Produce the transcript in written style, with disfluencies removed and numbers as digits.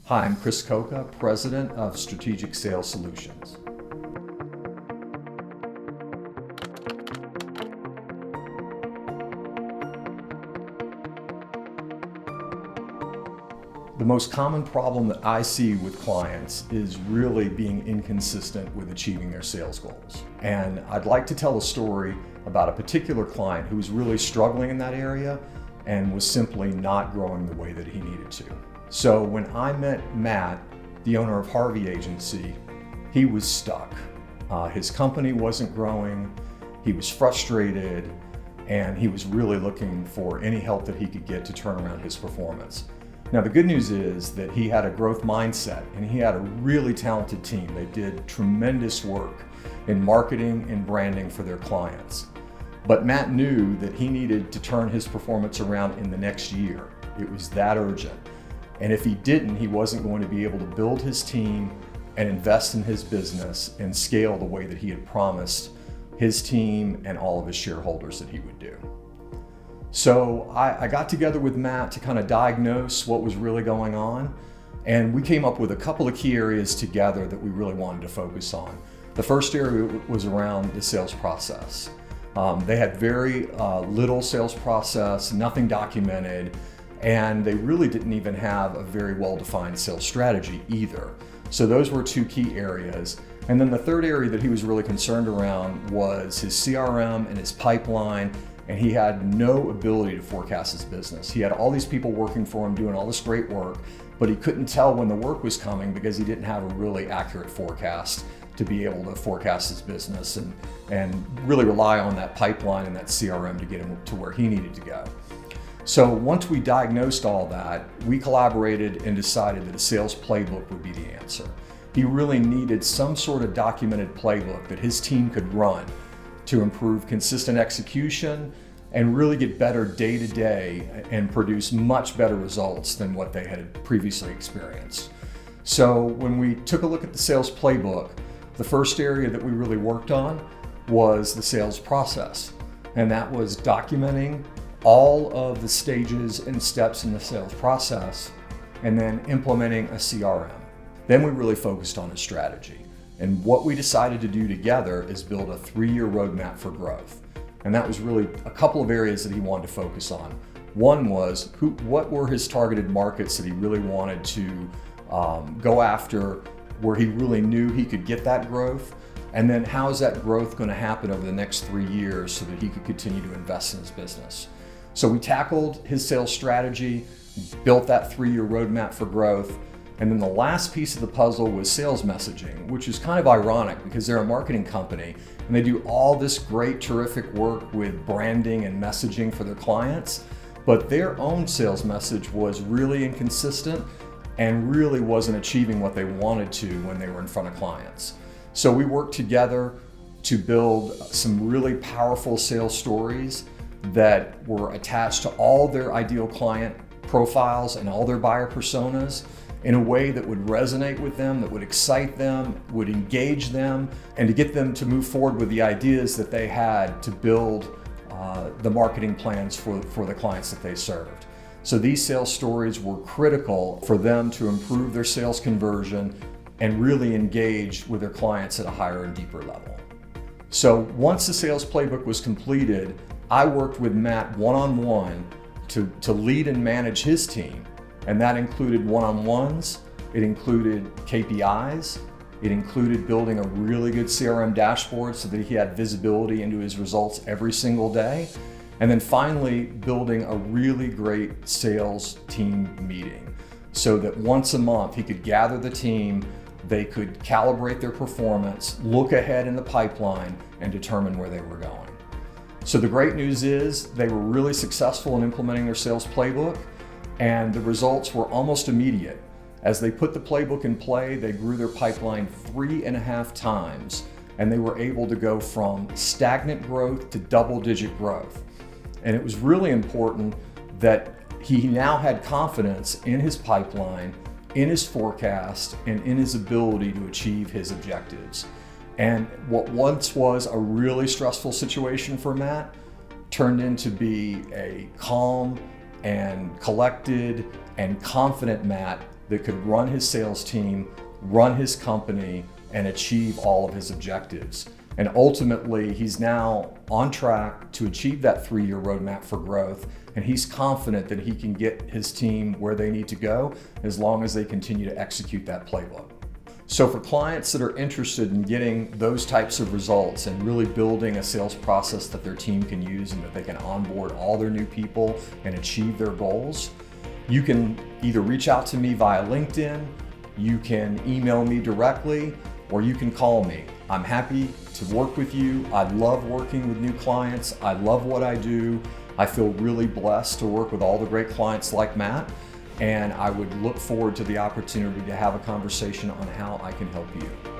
Hi, I'm Cocca, President of Strategic Sales Solutions. The most common problem that I see with clients is really being inconsistent with achieving their sales goals. And I'd like to tell a story about a particular client who was really struggling in that area and was simply not growing the way that he needed to. So when I met Matt, the owner of Harvey Agency, he was stuck. His company wasn't growing, he was frustrated, and he was really looking for any help that he could get to turn around his performance. Now the good news is that he had a growth mindset and he had a really talented team. They did tremendous work in marketing and branding for their clients. But Matt knew that he needed to turn his performance around in the next year. It was that urgent. And if he didn't, he wasn't going to be able to build his team and invest in his business and scale the way that he had promised his team and all of his shareholders that he would do. So I got together with Matt to kind of diagnose what was really going on, and we came up with a couple of key areas together that we really wanted to focus on. The first area was around the sales process. They had very little sales process, nothing documented, and they really didn't even have a very well-defined sales strategy either. So those were two key areas. And then the third area that he was really concerned around was his CRM and his pipeline, and he had no ability to forecast his business. He had all these people working for him doing all this great work, but he couldn't tell when the work was coming because he didn't have a really accurate forecast to be able to forecast his business and really rely on that pipeline and that CRM to get him to where he needed to go. So once we diagnosed all that, we collaborated and decided that a sales playbook would be the answer. He really needed some sort of documented playbook that his team could run to improve consistent execution and really get better day to day and produce much better results than what they had previously experienced. So when we took a look at the sales playbook, the first area that we really worked on was the sales process. And that was documenting all of the stages and steps in the sales process and then implementing a CRM. Then we really focused on a strategy. And what we decided to do together is build a 3-year roadmap for growth. And that was really a couple of areas that he wanted to focus on. One was what were his targeted markets that he really wanted to go after, where he really knew he could get that growth. And then how is that growth going to happen over the next 3 years so that he could continue to invest in his business. So we tackled his sales strategy, built that 3-year roadmap for growth. And then the last piece of the puzzle was sales messaging, which is kind of ironic because they're a marketing company and they do all this great, terrific work with branding and messaging for their clients, but their own sales message was really inconsistent and really wasn't achieving what they wanted to when they were in front of clients. So we worked together to build some really powerful sales stories that were attached to all their ideal client profiles and all their buyer personas in a way that would resonate with them, that would excite them, would engage them, and to get them to move forward with the ideas that they had to build the marketing plans for the clients that they served. So these sales stories were critical for them to improve their sales conversion and really engage with their clients at a higher and deeper level. So once the sales playbook was completed, I worked with Matt one-on-one to lead and manage his team. And that included one-on-ones, it included KPIs, it included building a really good CRM dashboard so that he had visibility into his results every single day. And then finally, building a really great sales team meeting so that once a month he could gather the team, they could calibrate their performance, look ahead in the pipeline, and determine where they were going. So the great news is they were really successful in implementing their sales playbook, and the results were almost immediate. As they put the playbook in play, they grew their pipeline 3.5 times, and they were able to go from stagnant growth to double-digit growth. And it was really important that he now had confidence in his pipeline, in his forecast, and in his ability to achieve his objectives. And what once was a really stressful situation for Matt turned into be a calm and collected and confident Matt that could run his sales team, run his company, and achieve all of his objectives. And ultimately, he's now on track to achieve that 3-year roadmap for growth, and he's confident that he can get his team where they need to go as long as they continue to execute that playbook. So for clients that are interested in getting those types of results and really building a sales process that their team can use and that they can onboard all their new people and achieve their goals, you can either reach out to me via LinkedIn, you can email me directly, or you can call me. I'm happy to work with you. I love working with new clients. I love what I do. I feel really blessed to work with all the great clients like Matt, and I would look forward to the opportunity to have a conversation on how I can help you.